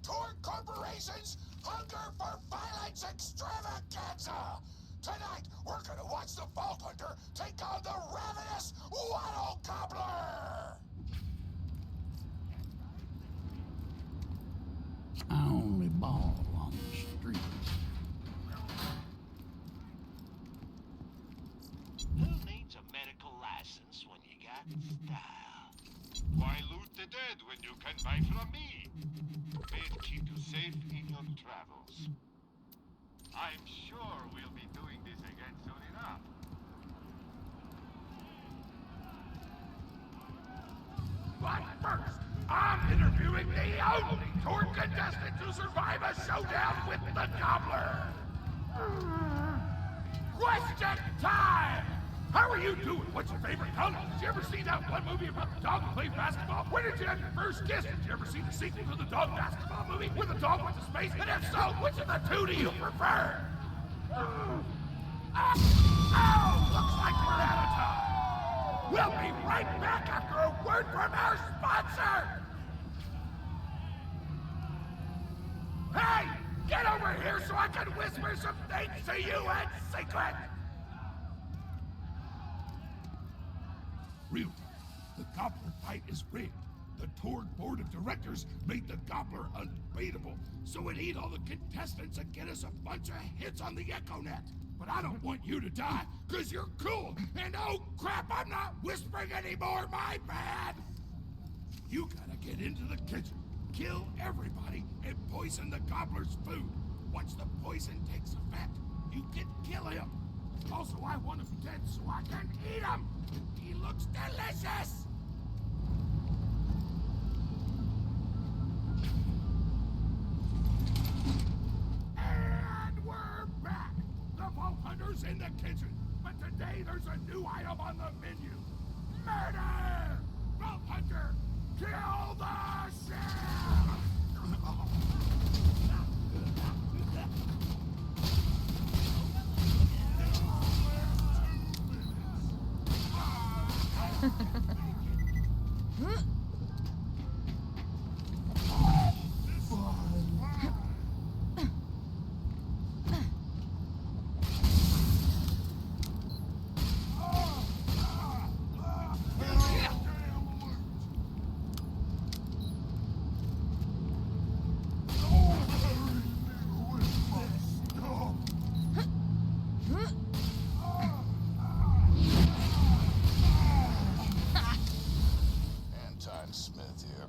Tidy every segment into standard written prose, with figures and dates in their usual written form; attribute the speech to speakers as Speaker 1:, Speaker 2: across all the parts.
Speaker 1: Torgue Corporation's Hunger for Violence Extravaganza! Tonight, we're gonna watch the Vault Hunter take on the Ravenous Wattle Gobbler!
Speaker 2: I only ball on the street.
Speaker 3: Who needs a medical license when you got style?
Speaker 4: Why loot the dead when you can buy from me? May it keep you safe in your travels. I'm sure we'll be doing this again soon enough.
Speaker 1: But first, I'm interviewing the only Torgue contestant to survive a showdown with the Gobbler! Question time! How are you doing? What's your favorite color? Did you ever see that one movie about the dog who played basketball? When did you have your first kiss? Did you ever see the sequel to the dog basketball movie where the dog went to space? And if so, which of the two do you prefer? Looks like we're out of time. We'll be right back after a word from our sponsor! Hey! Get over here so I can whisper some things to you in secret! Real. The Gobbler fight is rigged. The Torgue board of directors made the Gobbler unbeatable, so it eat all the contestants and get us a bunch of hits on the EchoNet. But I don't want you to die, because you're cool, and oh crap, I'm not whispering anymore, my bad! You gotta get into the kitchen, kill everybody, and poison the Gobbler's food. Once the poison takes effect, you can kill him. Also, I want him dead so I can eat him! He looks delicious! And we're back! The Vault Hunter's in the kitchen, but today there's a new item on the menu. Murder! Vault Hunter, kill the chef!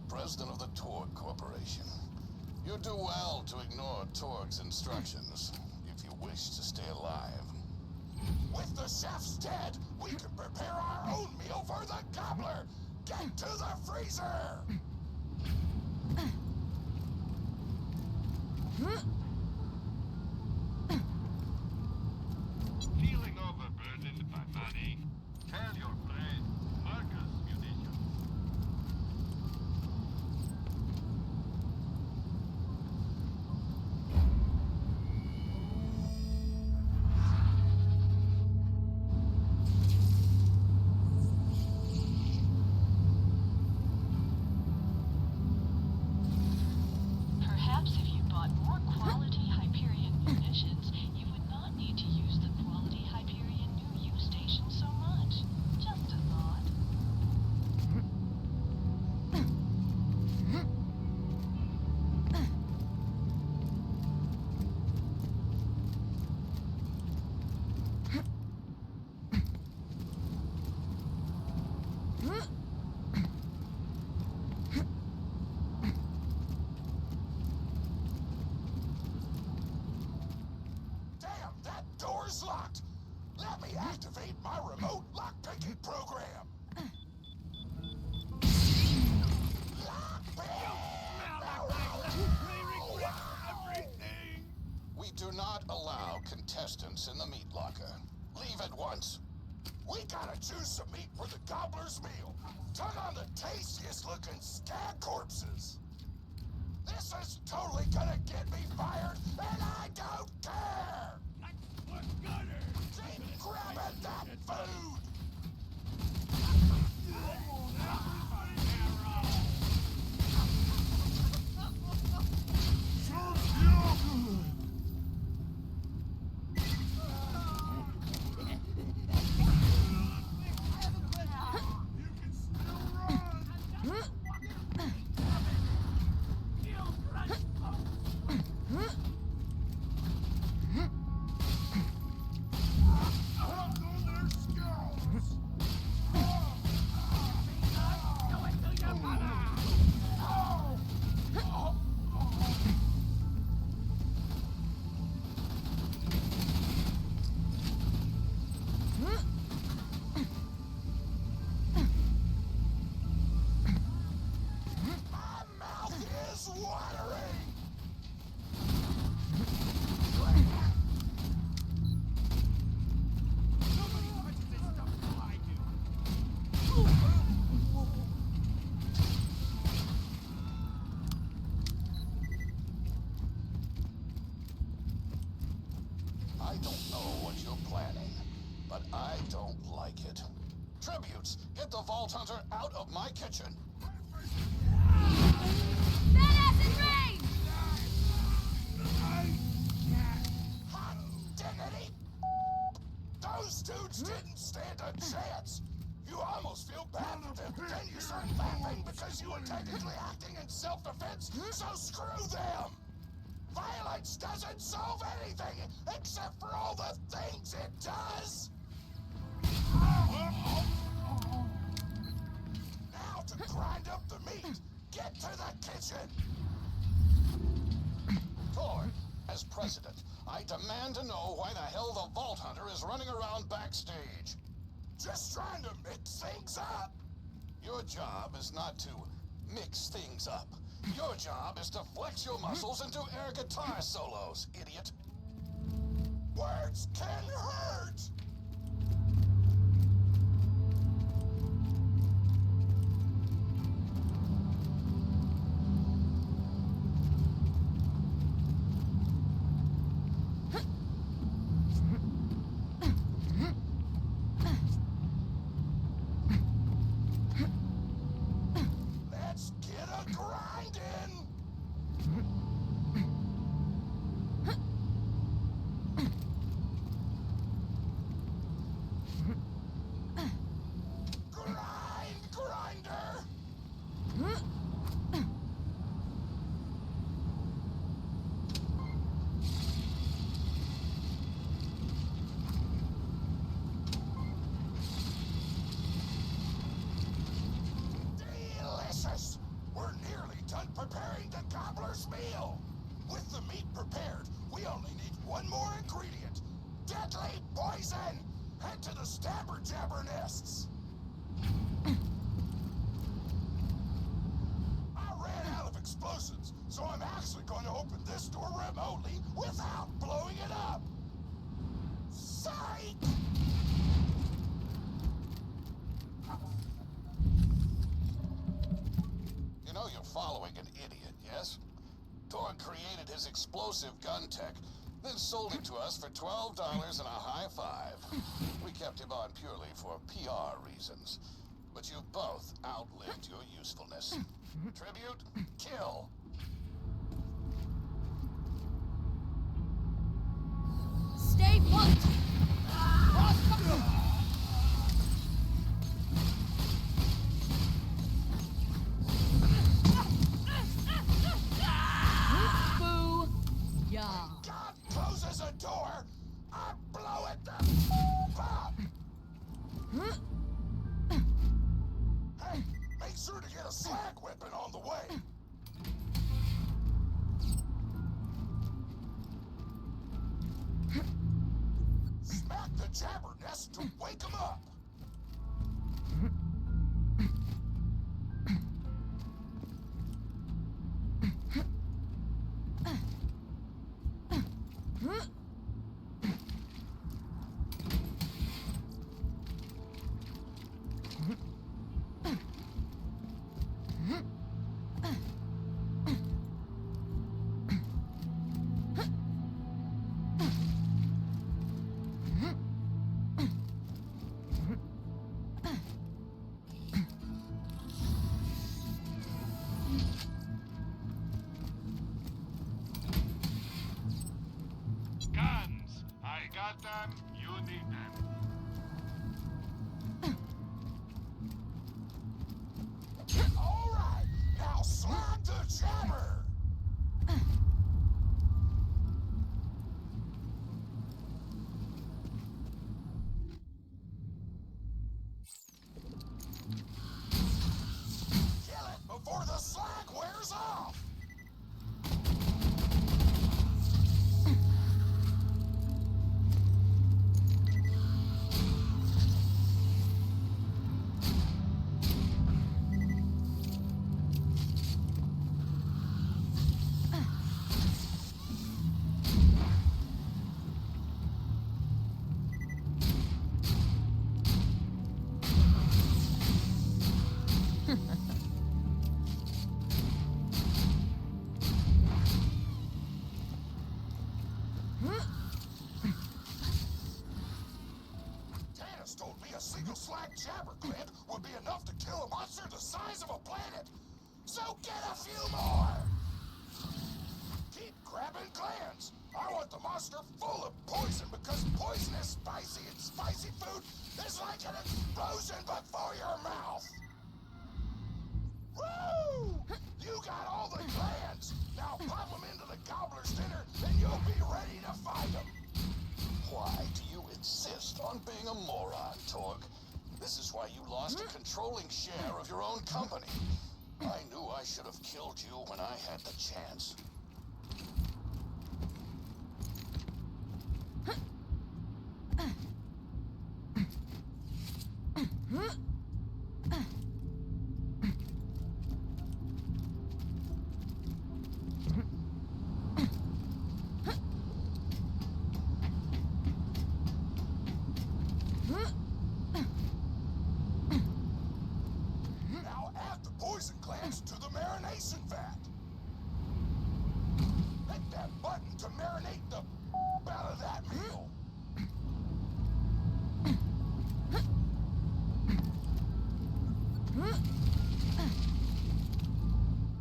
Speaker 1: President of the Torgue Corporation. You do well to ignore Torgue's instructions if you wish to stay alive. With the chef's dead, we can prepare our own meal for the Gobbler! Get to the freezer!
Speaker 4: Feeling overburdened by money? Tell your friend, Marcus Munitions.
Speaker 5: Perhaps if you bought more quality Hyperion munitions, you would not need to use the quality Hyperion new use station so much. Just a thought.
Speaker 1: Damn, that door's locked! Let me activate my remote lockpicking program! We do not allow contestants in the meat locker. Leave at once. We gotta choose some meat for the Gobbler's meal. Tug on the tastiest looking scab corpses. This is totally gonna get me fired, and I don't care! Keep grabbing that food!
Speaker 6: but I don't like it. Tributes, get the Vault Hunter out of my kitchen.
Speaker 7: Badass in range!
Speaker 1: Hot diggity! Those dudes didn't stand a chance! You almost feel bad for them, but then you start laughing because you were technically acting in self-defense, so screw them! Violence doesn't solve anything except for all the things it does! Now to grind up the meat, get to the kitchen!
Speaker 6: Torgue, as president, I demand to know why the hell the Vault Hunter is running around backstage.
Speaker 1: Just trying to mix things up!
Speaker 6: Your job is not to mix things up. Your job is to flex your muscles into air guitar solos, idiot.
Speaker 1: Words can hurt! Let's get a grindin'! Grind, grinder! Delicious! We're nearly done preparing the gobbler's meal! With the meat prepared, we only need one more ingredient. Deadly poison! Head to the stabber jabber nests! I ran out of explosives, so I'm actually going to open this door remotely without blowing it up! Psych!
Speaker 6: You know you're following an idiot, yes? Torgue created his explosive gun tech, then sold it to us for $12 and a high five. We kept him on purely for PR reasons. But you've both outlived your usefulness. Tribute, kill.
Speaker 7: Stay put! Boo! Yeah.
Speaker 1: God closes a door, I blow it the up! Hey, make sure to get a slag whipping on the way! Smack the jabber nest to wake 'em up!
Speaker 4: Guns! I got them, you need them.
Speaker 1: All right, now slide the jabber! Kill it before the slag wears off!
Speaker 6: single slack jabber gland would be enough to kill a monster the size of a planet. So get a few more! Keep grabbing glands. I want the monster full of poison because poison is spicy and spicy food is like an explosion before your mouth. Woo! You got all the glands. Now pop them into the gobbler's dinner and you'll be ready to fight them.
Speaker 8: Why do you insist on being a moron, Torgue? This is why you lost a controlling share of your own company. I knew I should have killed you when I had the chance.
Speaker 6: Now add the poison glands to the marination vat. Hit that button to marinate the out of that meal.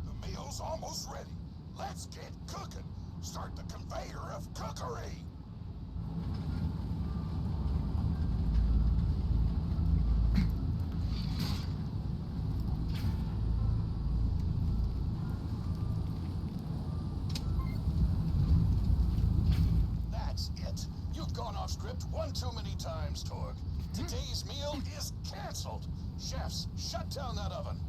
Speaker 6: The meal's almost ready. Let's get cooking. Start the conveyor of cookery.
Speaker 8: That's it. You've gone off script one too many times, Torgue. Today's meal is canceled. Chefs, shut down that oven.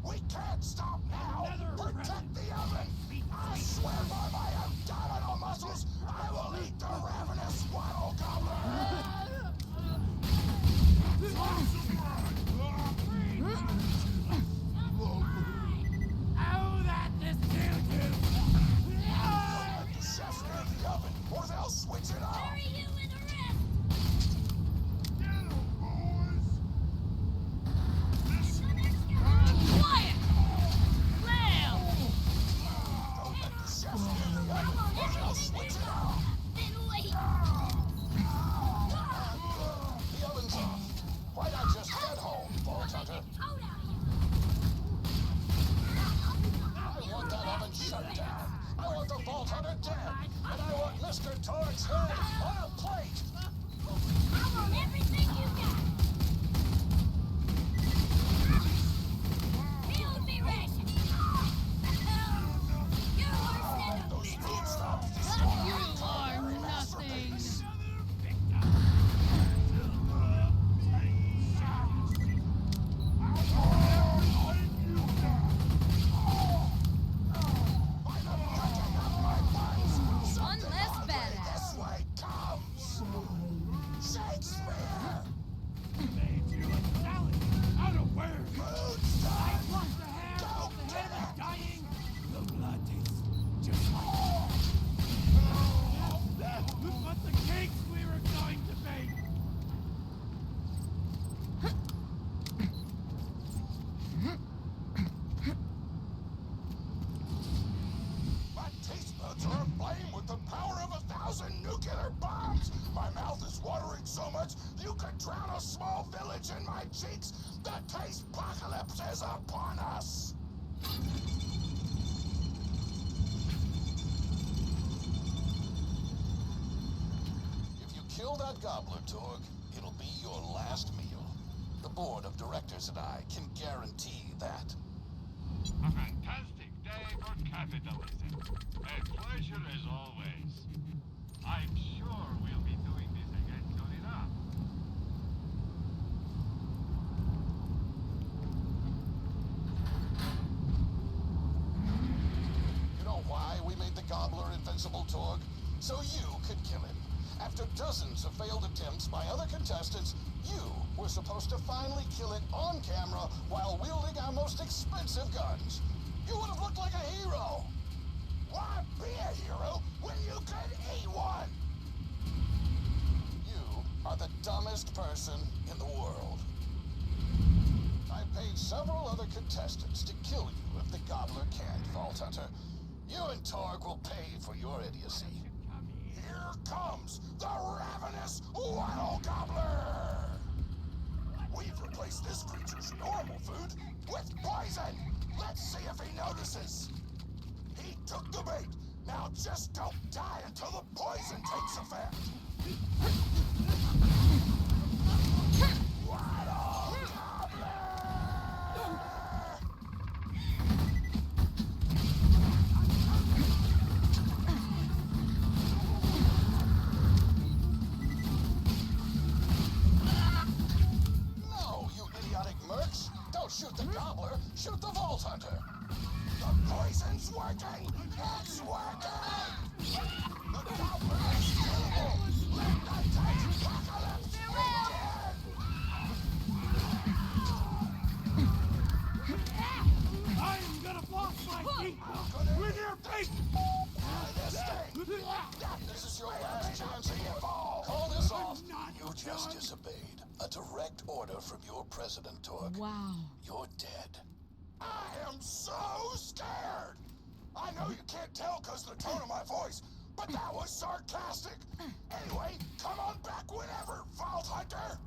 Speaker 6: We can't stop now! Protect the oven! I swear by my abdominal muscles, I will eat the Ravenous Wattle Gobbler!
Speaker 1: Oh, that is doo-doo!
Speaker 6: Let the chefs near the oven, or they'll switch it off!
Speaker 7: Bury you in the rest! Quiet! Lamb!
Speaker 6: Don't let the chefs near the oven, or they'll switch it off!
Speaker 7: Then wait!
Speaker 8: The oven's off. Why not just head home, Vault Hunter?
Speaker 7: Coat out of
Speaker 8: I want that oven shut down. I want the Vault Hunter dead. And I want Mr. Torgue's head on a plate.
Speaker 7: I want everything you got! Build me ration! You're worse than a
Speaker 6: Those
Speaker 7: bitch!
Speaker 6: food stops
Speaker 7: You
Speaker 6: destroy
Speaker 7: are
Speaker 6: culinary
Speaker 7: nothing!
Speaker 6: masterpiece.
Speaker 7: One less badass!
Speaker 6: This way comes Shakespeare!
Speaker 1: Made you a salad out of where?
Speaker 6: Food's done!
Speaker 1: Plus the hair,
Speaker 6: Go
Speaker 1: the
Speaker 6: get
Speaker 1: head
Speaker 6: it!
Speaker 1: is dying. The blood tastes just like but the cakes we were going to bake.
Speaker 6: My taste buds are aflame with the power of 1,000 nuclear bombs! My mouth is watering so much you could drown a small village in my cheeks! The taste apocalypse is upon us!
Speaker 8: If you kill that gobbler, Torgue, it'll be your last meal. The board of directors and I can guarantee that.
Speaker 4: A fantastic day for capitalism. A pleasure as always. I'm sure we'll be doing this again soon enough.
Speaker 8: You know why we made the gobbler invincible, Torgue? So you could kill him. After dozens of failed attempts by other contestants, you were supposed to finally kill it on camera while wielding our most expensive guns. You would have looked like a hero.
Speaker 6: Why be a hero when you could eat one?
Speaker 8: You are the dumbest person in the world. I paid several other contestants to kill you if the gobbler can't, Vault Hunter. You and Torgue will pay for your idiocy.
Speaker 6: Here comes the Ravenous Wattle Gobbler!
Speaker 8: with poison! Let's see if he notices. He took the bait. Now just don't die until the poison takes effect. Wattle Gobbler! No, you idiotic mercs! Don't shoot the gobbler, shoot the Vault Hunter! The poison's working! It's working! The gobbler is killable! Let the tank apocalypse begin!
Speaker 1: I am gonna floss my feet with your feet!
Speaker 8: This thing! This is your last chance to get ball! Call this off! You just disobeyed a direct order from your president, Torgue.
Speaker 7: Wow.
Speaker 8: You're dead. I am so scared! I know you can't tell because of the tone of my voice, but that was sarcastic! Anyway, come on back whenever, Vault Hunter!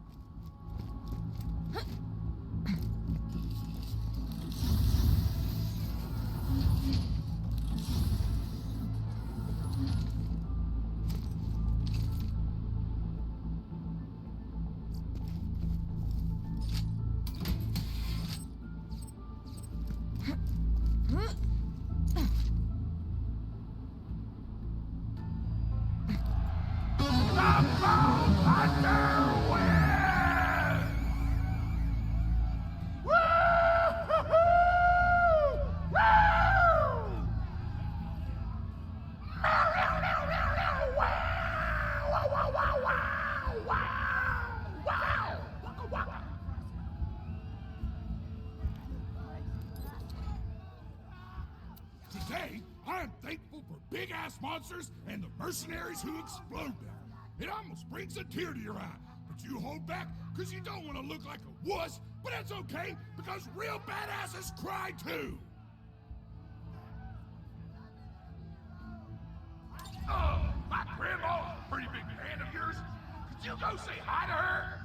Speaker 1: Today, I am thankful for big-ass monsters and the mercenaries who explode them. It almost brings a tear to your eye, but you hold back because you don't want to look like a wuss, but that's okay because real badasses cry too. Oh, my grandma's a pretty big fan of yours. Could you go say hi to her?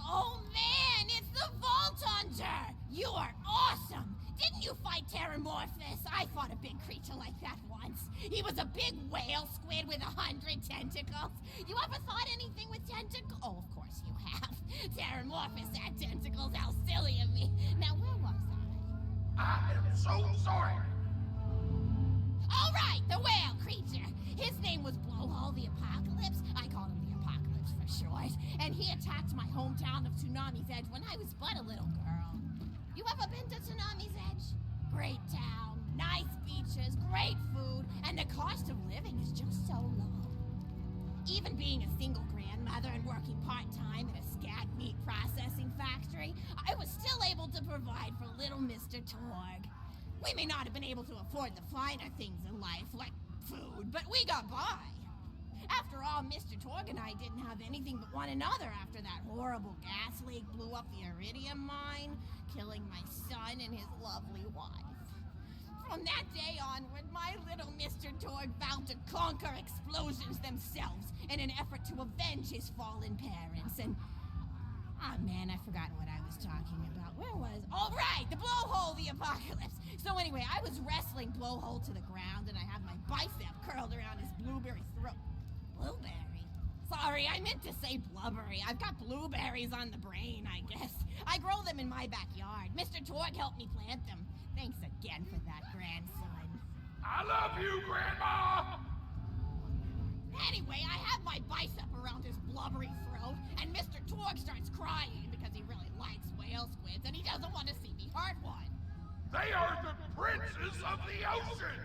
Speaker 7: Oh man, it's the Vault Hunter! You are awesome! Didn't you fight Terramorphous? I fought a big creature like that once. He was a big whale squid with 100 tentacles. You ever thought anything with tentacles? Oh, of course you have. Terramorphous had tentacles. How silly of me. Now, where was I?
Speaker 1: I am so sorry.
Speaker 7: All right, the whale creature. His name was Blowhole the Apocalypse. I called him the Apocalypse for short. And he attacked my hometown of Tsunami's Edge when I was but a little girl. You ever been to Tsunami's Edge? Great town, nice beaches, great food, and the cost of living is just so low. Even being a single grandmother and working part-time at a scat meat processing factory, I was still able to provide for little Mr. Torgue. We may not have been able to afford the finer things in life, like food, but we got by. After all, Mr. Torgue and I didn't have anything but one another after that horrible gas leak blew up the iridium mine, killing my son and his lovely wife. From that day onward, my little Mr. Torgue vowed to conquer explosions themselves in an effort to avenge his fallen parents, and... Ah, man, I've forgotten what I was talking about. Where was... Oh, right! The Blowhole the Apocalypse! So anyway, I was wrestling Blowhole to the ground, and I had my bicep curled around his blueberry throat. Blueberry? Sorry, I meant to say blubbery. I've got blueberries on the brain, I guess. I grow them in my backyard. Mr. Torgue helped me plant them. Thanks again for that, grandson.
Speaker 1: I love you, Grandma!
Speaker 7: Anyway, I have my bicep around his blubbery throat, and Mr. Torgue starts crying because he really likes whale squids, and he doesn't want to see me hurt one.
Speaker 1: They are the princes of the ocean!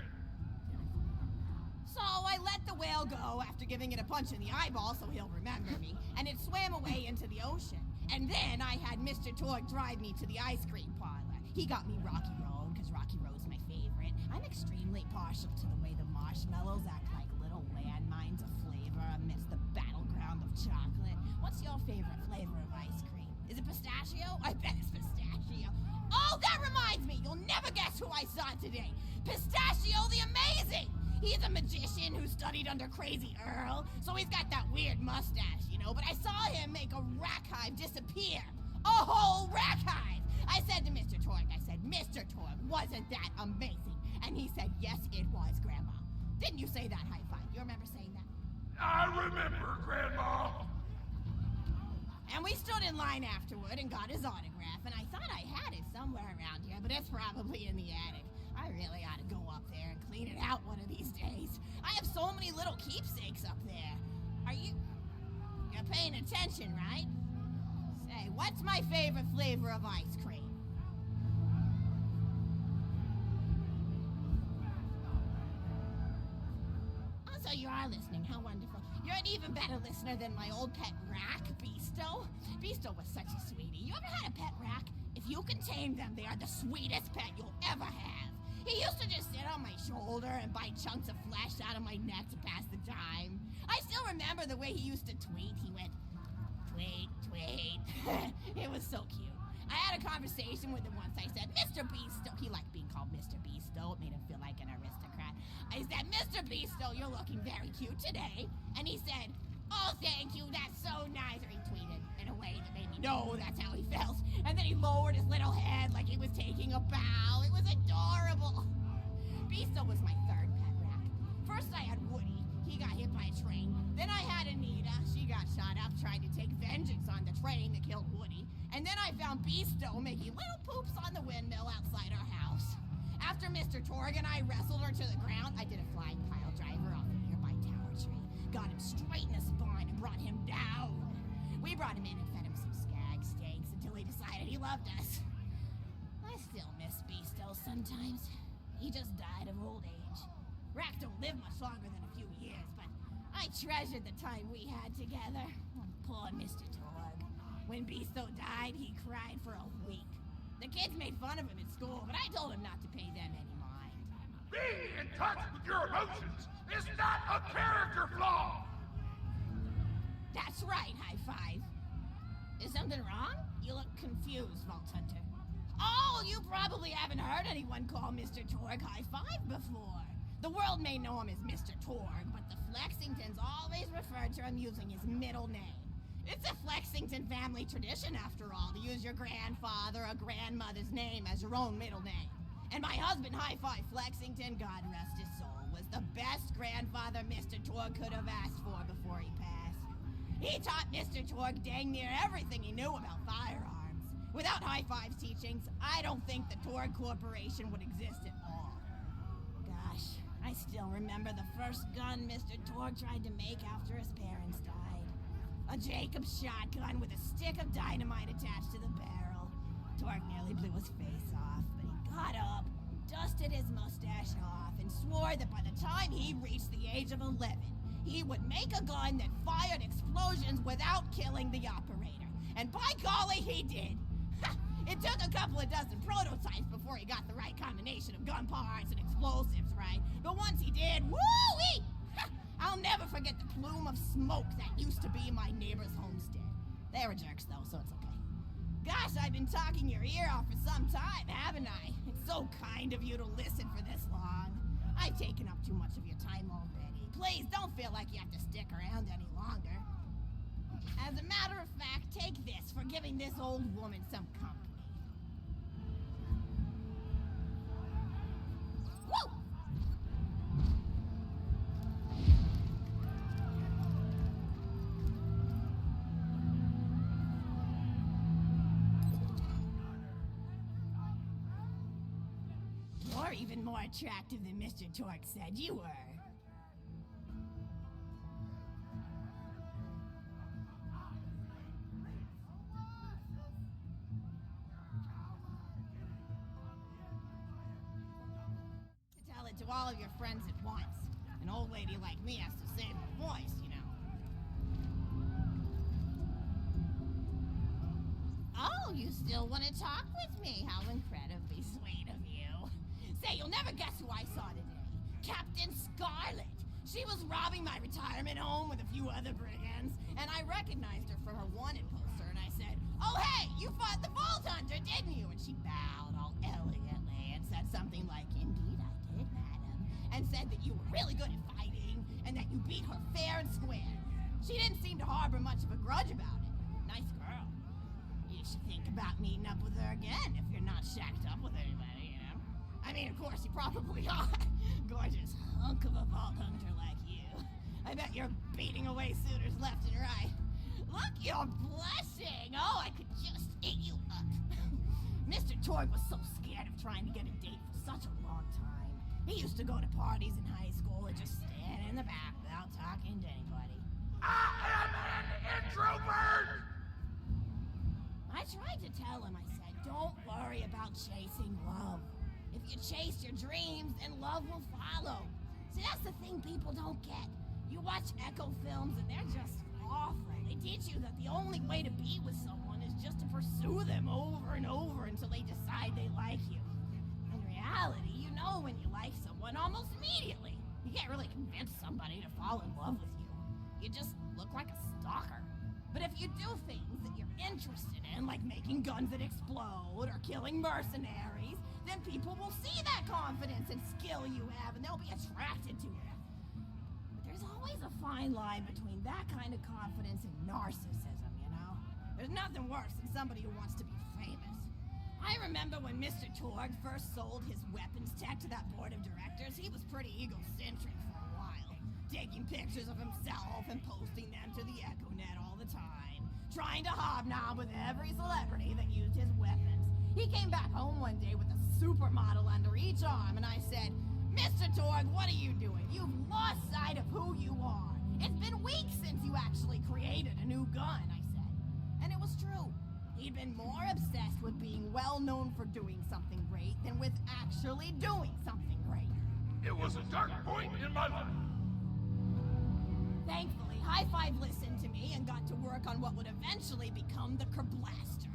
Speaker 7: So I let the whale go after giving it a punch in the eyeball so he'll remember me, and it swam away into the ocean. And then I had Mr. Torgue drive me to the ice cream parlor. He got me Rocky Road, because Rocky Road's my favorite. I'm extremely partial to the way the marshmallows act like little landmines of flavor amidst the battleground of chocolate. What's your favorite flavor of ice cream? Is it pistachio? I bet it's pistachio. Oh, that reminds me! You'll never guess who I saw today. Pistachio the Amazing! He's a magician who studied under Crazy Earl, so he's got that weird mustache, you know, but I saw him make a rack hive disappear. A whole rack hive! I said to Mr. Torgue, Mr. Torgue, wasn't that amazing? And he said, yes, it was, Grandma. Didn't you say that, High Five? You remember saying that?
Speaker 1: I remember, Grandma.
Speaker 7: And we stood in line afterward and got his autograph, and I thought I had it somewhere around here, but it's probably in the attic. I really ought to go up there and clean it out one of these days. I have so many little keepsakes up there. You're paying attention, right? Say, what's my favorite flavor of ice cream? Oh, so you are listening. How wonderful. You're an even better listener than my old pet rack, Beasto. Beasto was such a sweetie. You ever had a pet rack? If you can tame them, they are the sweetest pet you'll ever have. He used to just sit on my shoulder and bite chunks of flesh out of my neck to pass the time. I still remember the way he used to tweet. He went, tweet, tweet. It was so cute. I had a conversation with him once. I said, Mr. Beasto. He liked being called Mr. Beasto. It made him feel like an aristocrat. I said, Mr. Beasto, you're looking very cute today. And he said, oh, thank you. That's so nice. Or he tweeted in a way that made me know that's how he felt. And then he lowered his little head like he was taking a bow. It was adorable. Beasto was my third pet rack. First I had Woody. He got hit by a train. Then I had Anita. She got shot up trying to take vengeance on the train that killed Woody. And then I found Beasto making little poops on the windmill outside our house. After Mr. Torgue and I wrestled her to the ground, I did a flying pile driver off a nearby tower tree. Got him straight in the spine and brought him down. We brought him in and fed him some skag steaks until he decided he loved us. I still miss Beasto sometimes. He just died of old age. Racks don't live much longer than a few years, but I treasured the time we had together. Oh, poor Mr. Torgue. When Beasto died, he cried for a week. The kids made fun of him at school, but I told him not to pay them any mind.
Speaker 1: Being in touch with your emotions is not a character flaw.
Speaker 7: That's right, High Five. Is something wrong? You look confused, Vault Hunter. Oh, you probably haven't heard anyone call Mr. Torgue High Five before. The world may know him as Mr. Torgue, but the Flexingtons always refer to him using his middle name. It's a Flexington family tradition, after all, to use your grandfather or grandmother's name as your own middle name. And my husband, High Five Flexington, God rest his soul, was the best grandfather Mr. Torgue could have asked for before he passed. He taught Mr. Torgue dang near everything he knew about firearms. Without High Five's teachings, I don't think the Torgue Corporation would exist at all. Gosh, I still remember the first gun Mr. Torgue tried to make after his parents died. A Jacobs shotgun with a stick of dynamite attached to the barrel. Torgue nearly blew his face off, but he got up, dusted his mustache off, and swore that by the time he reached the age of 11, he would make a gun that fired explosions without killing the operator. And by golly, he did. It took a couple of dozen prototypes before he got the right combination of gun parts and explosives right. But once he did, woo-wee! I'll never forget the plume of smoke that used to be my neighbor's homestead. They were jerks, though, so it's okay. Gosh, I've been talking your ear off for some time, haven't I? It's so kind of you to listen for this long. I've taken up too much of your time already. Please don't feel like you have to stick around any longer. As a matter of fact, take this for giving this old woman some company. Woo! You're even more attractive than Mr. Torgue said you were. Tell it to all of your friends at once. An old lady like me has to save her voice, you know. Oh, you still want to talk with me? How incredibly sweet of you. Say, you'll never guess who I saw today. Captain Scarlet. She was robbing my retirement home with a few other brigands, and I recognized her from her wanted poster, and I said, oh, hey, you fought the Vault Hunter, didn't you? And she bowed all elegantly and really good at fighting, and that you beat her fair and square. She didn't seem to harbor much of a grudge about it. Nice girl. You should think about meeting up with her again if you're not shacked up with anybody, you know? I mean, of course, you probably are. Gorgeous hunk of a vault hunter like you. I bet you're beating away suitors left and right. Look, you're blushing. Oh, I could just eat you up. Mr. Torgue was so scared of trying to get a date for such a long time. He used to go to parties in high school and just stand in the back without talking to anybody.
Speaker 1: I am an introvert!
Speaker 7: I tried to tell him, I said, don't worry about chasing love. If you chase your dreams, then love will follow. See, that's the thing people don't get. You watch Echo films and they're just awful. They teach you that the only way to be with someone is just to pursue them over and over until they decide they like you. In reality, you know when you like someone almost immediately. You can't really convince somebody to fall in love with you. You just look like a stalker. But if you do things that you're interested in, like making guns that explode or killing mercenaries, then people will see that confidence and skill you have and they'll be attracted to it. But there's always a fine line between that kind of confidence and narcissism, you know? There's nothing worse than somebody who wants to be famous. I remember when Mr. Torgue first sold his weapons tech to that board of directors, he was pretty egocentric for a while, taking pictures of himself and posting them to the EchoNet all the time, trying to hobnob with every celebrity that used his weapons. He came back home one day with a supermodel under each arm, and I said, Mr. Torgue, what are you doing? You've lost sight of who you are. It's been weeks since you actually created a new gun, I said. And it was true. He'd been more obsessed with being well known for doing something great than with actually doing something great.
Speaker 1: It was a dark point in my life.
Speaker 7: Thankfully, High Five listened to me and got to work on what would eventually become the Kerblaster.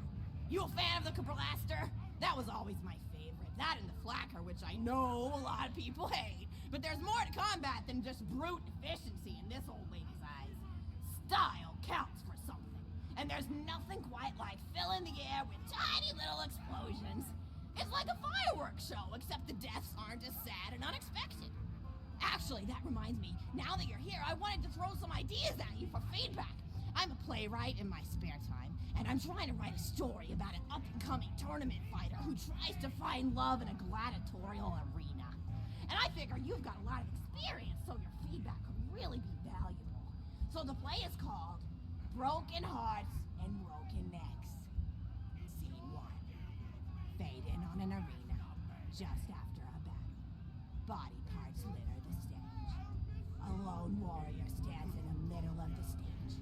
Speaker 7: You a fan of the Kerblaster? That was always my favorite. That and the Flacker, which I know a lot of people hate. But there's more to combat than just brute efficiency in this old lady's eyes. Style counts for something. And there's nothing quite like filling the air with tiny little explosions. It's like a fireworks show, except the deaths aren't as sad and unexpected. Actually, that reminds me, now that you're here, I wanted to throw some ideas at you for feedback. I'm a playwright in my spare time, and I'm trying to write a story about an up-and-coming tournament fighter who tries to find love in a gladiatorial arena. And I figure you've got a lot of experience, so your feedback could really be valuable. So the play is called Broken Hearts and Broken Necks. Scene 1. Fade in on an arena, just after a battle. Body parts litter the stage. A lone warrior stands in the middle of the stage.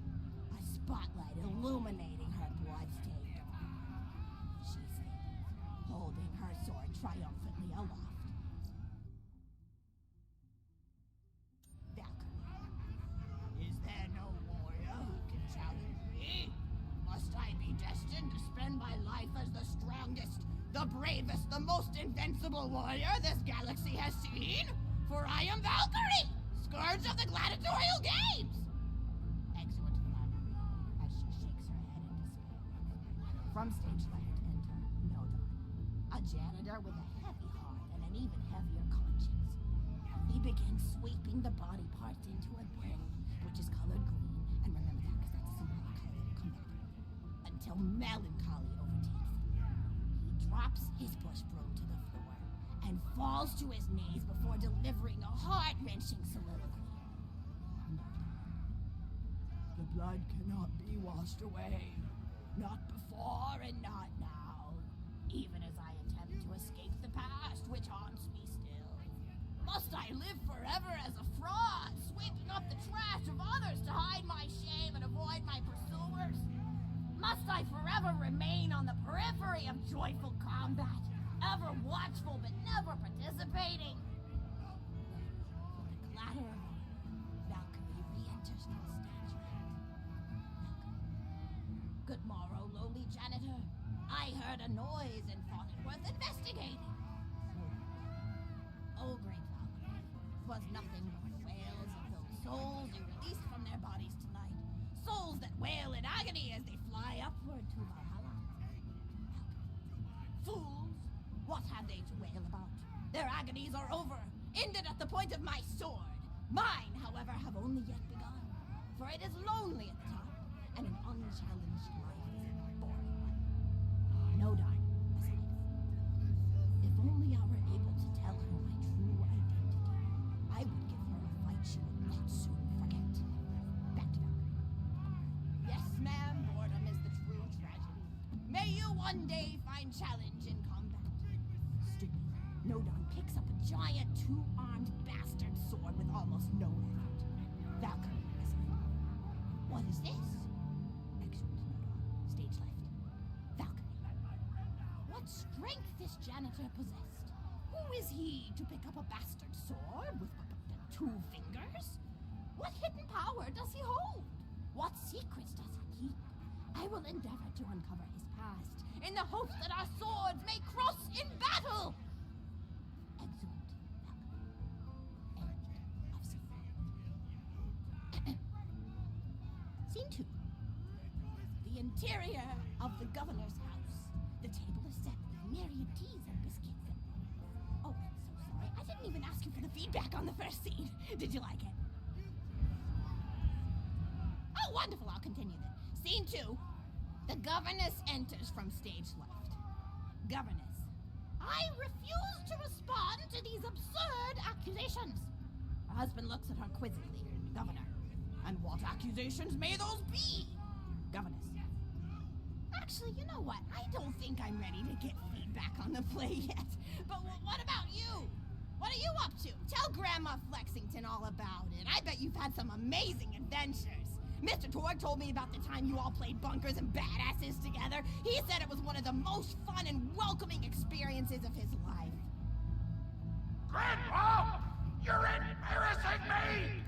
Speaker 7: A spotlight illuminating her blood-stained arm. She stands, holding her sword triumphantly aloft. Valkyrie. Is there no warrior who can challenge me? Must I be destined to spend my life as the strongest, the bravest, the most invincible warrior this galaxy has seen? For I am Valkyrie, scourge of the gladiatorial games! Exeunt Valkyrie, as she shakes her head in despair. From stage left, enter Nodon, a janitor with a heavy heart and an even heavier conscience. He begins sweeping the body parts into a bin, which is colored green, and remember that because that's a symbolic color that will come back, until melancholy overtakes him. He drops his bush broom to the floor and falls to his knees before delivering a heart-wrenching soliloquy. The blood cannot be washed away. Not before and not now. Even as I attempt to escape the past, which haunts me still. Must I live forever as a fraud, sweeping up the trash of others to hide my shame and avoid my pursuers? Must I forever remain on the periphery of joyful combat, ever watchful but never participating? With the clatter of Valkyrie re-enters the stage. Good morrow, lowly janitor. I heard a noise and thought it worth investigating. Oh, great Valkyrie, 'twas nothing but the wails of those souls you released from their bodies tonight. Souls that wail in agony as they fly upward to Valhalla. Fools! What have they to wail about? Their agonies are over, ended at the point of my sword. Mine, however, have only yet begun, for it is lonely at the top, and an unchallenged life is a boring one. No doubt, aside. If only I were able to tell her my true identity, I would give her a fight she would not soon forget. Back to Valkyrie. Yes, ma'am, boredom is the true tragedy. May you one day find challenge in combat. Stupid. Nodon picks up a giant two-armed bastard sword with almost no effort. Valkyrie, aside. What is this? Excellent, Nodon. Stage left. Valkyrie. What strength this janitor possessed? Who is he to pick up a bastard sword with two fingers? What hidden power does he hold? What secrets does he keep? I will endeavor to uncover his past in the hopes that our swords may cross in battle. Exeunt, Valkyrie. End of scene. Scene 2. The interior of the governor's house. The table is set with myriad teas and biscuits. Oh, I'm so sorry. I didn't even ask you for the feedback on the first scene. Did you like it? Oh, wonderful. I'll continue then. Scene 2. The governess enters from stage left. Governess. I refuse to respond to these absurd accusations. Her husband looks at her quizzically. Governor. And what accusations may those be? Governess. Actually, you know what? I don't think I'm ready to get feedback on the play yet. But what about you? What are you up to? Tell Grandma Flexington all about it. I bet you've had some amazing adventures. Mr. Torgue told me about the time you all played bunkers and badasses together. He said it was one of the most fun and welcoming experiences of his life.
Speaker 1: Grandpa! You're embarrassing me!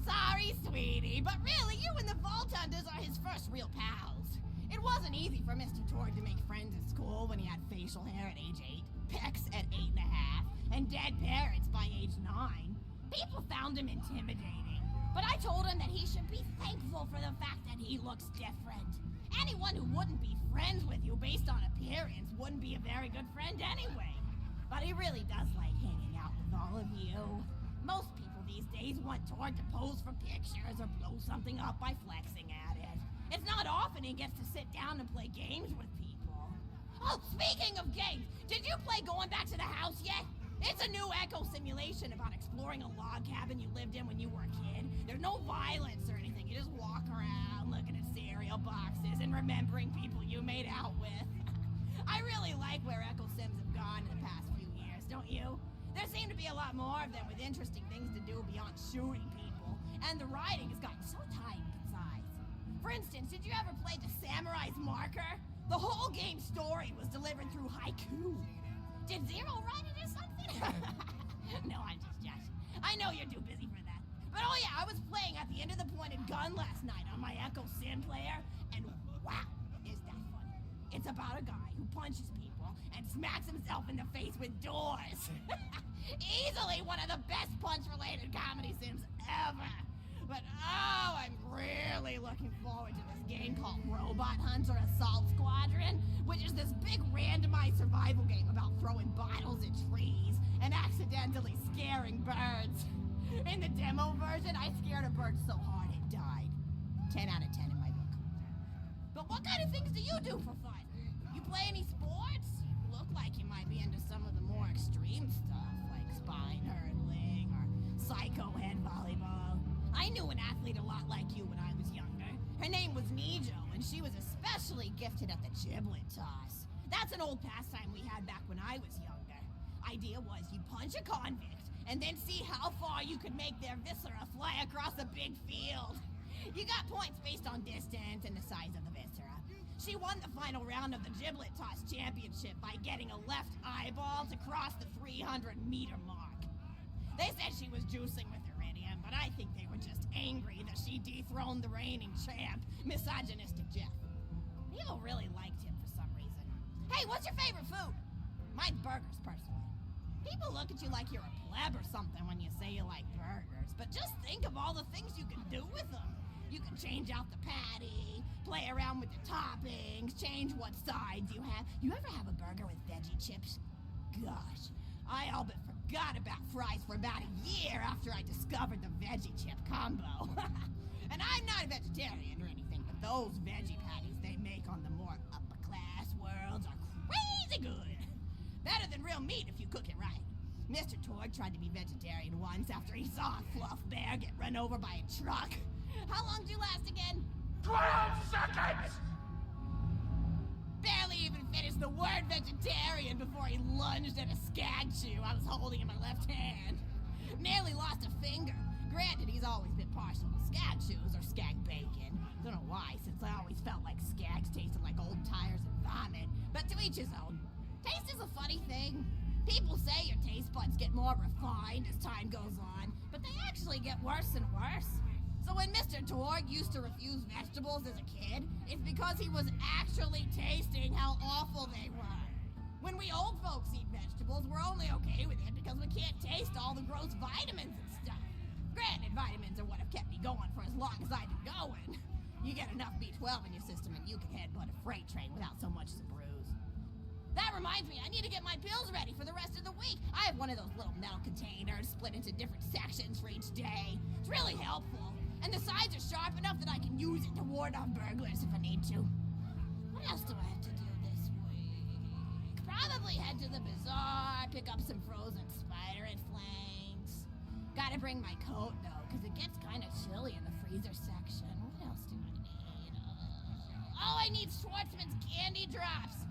Speaker 7: Sorry, sweetie, but really, you and the Vault Hunters are his first real pals. It wasn't easy for Mr. Torgue to make friends at school when he had facial hair at age 8, pecs at 8.5, and dead parents by age 9. People found him intimidating, but I told him that he should be thankful for the fact that he looks different. Anyone who wouldn't be friends with you based on appearance wouldn't be a very good friend anyway. But he really does like hanging out with all of you. Most people these days want Torgue to pose for pictures or blow something up by flexing at it. It's not often he gets to sit down and play games with people. Oh, speaking of games, did you play Going Back to the House yet? It's a new echo simulation about exploring a log cabin you lived in when you were a kid. There's no violence or anything. You just walk around looking at cereal boxes and remembering people you made out with. I really like where Echo Sims have gone in the past few years, don't you? There seem to be a lot more of them with interesting things to do beyond shooting people, and the writing has gotten so tight and concise. For instance, did you ever play The Samurai's Marker? The whole game's story was delivered through haiku. Did Zero write it or something? No, I'm just joshing. I know you're too busy for that. But oh yeah, I was playing at the end of the pointed gun last night on my Echo Sim player, and wow, is that funny. It's about a guy who punches people and smacks himself in the face with doors. Easily one of the best punch-related comedy sims ever. But oh, I'm really looking forward to this game called Robot Hunter Assault Squadron, which is this big randomized survival game about throwing bottles at trees and accidentally scaring birds. In the demo version, I scared a bird so hard it died. 10 out of 10 in my book. But what kind of things do you do for fun? You play any sports? You look like you might be into some of the more extreme stuff, like spine hurdling or psycho head volleyball. I knew an athlete a lot like you when I was younger. Her name was Nijo, and she was especially gifted at the giblet toss. That's an old pastime we had back when I was younger. Idea was you punch a convict, and then see how far you could make their viscera fly across a big field. You got points based on distance and the size of the viscera. She won the final round of the giblet toss championship by getting a left eyeball to cross the 300-meter mark. They said she was juicing with iridium, but I think they were just angry that she dethroned the reigning champ, misogynistic Jeff. People really liked him for some reason. Hey, what's your favorite food? Mine's burgers, personally. People look at you like you're a pleb or something when you say you like burgers, but just think of all the things you can do with them. You can change out the patty, play around with the toppings, change what sides you have. You ever have a burger with veggie chips? Gosh, I all but forgot forgot about fries for about a year after I discovered the veggie chip combo. And I'm not a vegetarian or anything, but those veggie patties they make on the more upper-class worlds are crazy good. Better than real meat if you cook it right. Mr. Torgue tried to be vegetarian once after he saw a fluff bear get run over by a truck. How long did you last again?
Speaker 1: 12 seconds!
Speaker 7: Barely even finished the word vegetarian before he lunged at a skag chew I was holding in my left hand. Nearly lost a finger. Granted, he's always been partial to skag chews or skag bacon. Don't know why, since I always felt like skags tasted like old tires and vomit. But to each his own. Taste is a funny thing. People say your taste buds get more refined as time goes on, but they actually get worse and worse. So when Mr. Torgue used to refuse vegetables as a kid, it's because he was actually tasting how awful they were. When we old folks eat vegetables, we're only okay with it because we can't taste all the gross vitamins and stuff. Granted, vitamins are what have kept me going for as long as I've been going. You get enough B12 in your system and you can headbutt a freight train without so much as a bruise. That reminds me, I need to get my pills ready for the rest of the week. I have one of those little metal containers split into different sections for each day. It's really helpful. And the sides are sharp enough that I can use it to ward off burglars if I need to. What else do I have to do this week? Probably head to the bazaar, pick up some frozen spider and flanks. Gotta bring my coat, though, because it gets kind of chilly in the freezer section. What else do I need? Oh, I need Schwartzman's candy drops.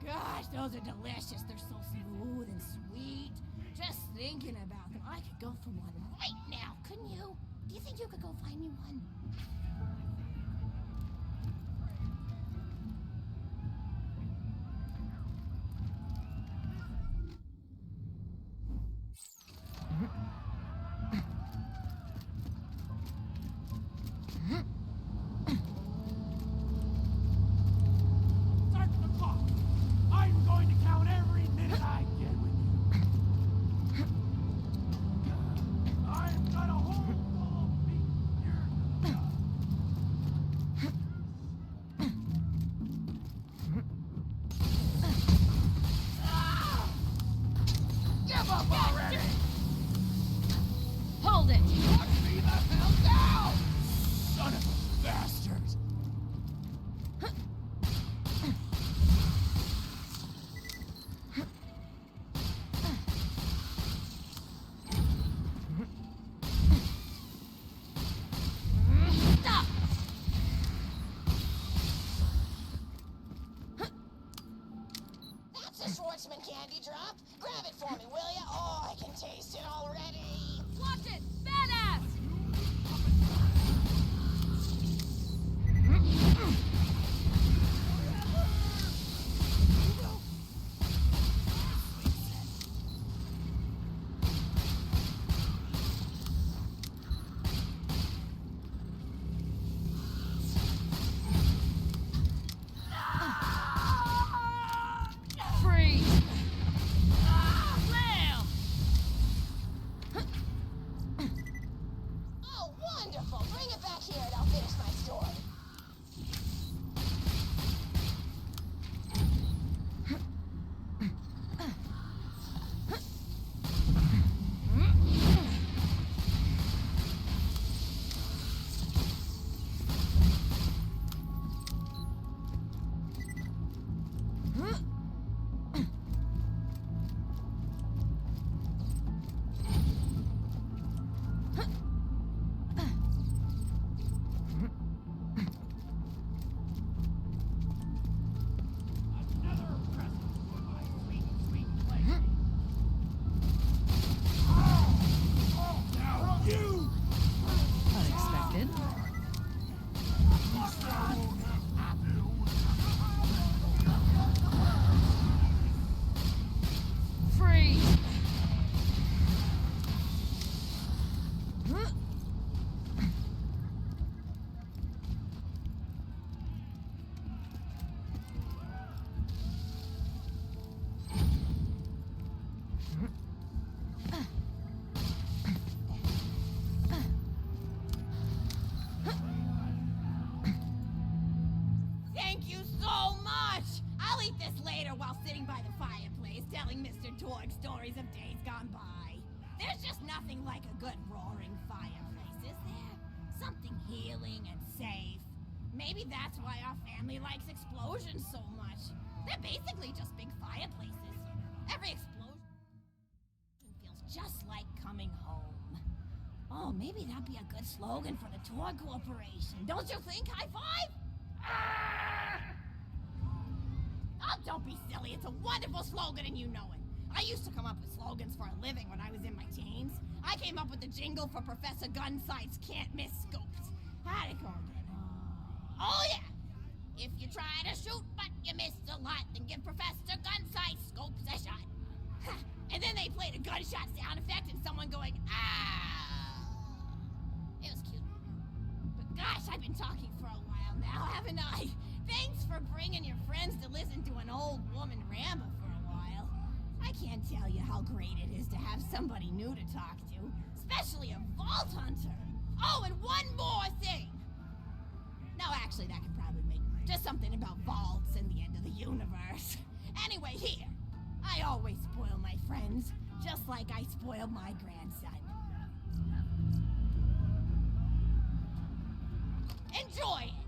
Speaker 7: Gosh, those are delicious. They're so smooth and sweet. Just thinking about them, I could go for one right now, couldn't you? Do you think you could go find me one?
Speaker 1: Start the clock. I'm going to count every minute I get with you. I've got a whole full of meat here. Give up already!
Speaker 7: Hold it!
Speaker 1: Knock me the hell down! Son of a bastard!
Speaker 7: Stop!
Speaker 9: That's a Schwartzman candy drop. Grab it for me, will ya? Oh, I can taste it already.
Speaker 7: Watch it! Badass! Freeze! Slam!
Speaker 9: Oh, wonderful. Bring it back here and I'll finish my story.
Speaker 1: Another present for my sweet, sweet lady. Oh, now you!
Speaker 10: Unexpected.
Speaker 7: like a good roaring fireplace, is there? Something healing and safe. Maybe that's why our family likes explosions so much. They're basically just big fireplaces. Every explosion feels just like coming home. Oh, maybe that'd be a good slogan for the Torgue Corporation. Don't you think, High Five? Oh, don't be silly. It's a wonderful slogan and you know it. I used to come up with slogans for a living when I was in my teens. I came up with the jingle for Professor Gunsight's Can't Miss Scopes. How'd it go again? Oh, yeah. If you try to shoot but you missed a lot, then give Professor Gunsight's Scopes a shot. And then they played a gunshot sound effect and someone going, ah. It was cute. But gosh, I've been talking for a while now, haven't I? Thanks for bringing your friends to listen to an old woman ramble for a while. I can't tell you how great it is to have somebody new to talk to, especially a Vault Hunter. Oh, and one more thing. No, actually, that could probably make just something about vaults and the end of the universe. Anyway, here. I always spoil my friends, just like I spoiled my grandson. Enjoy it!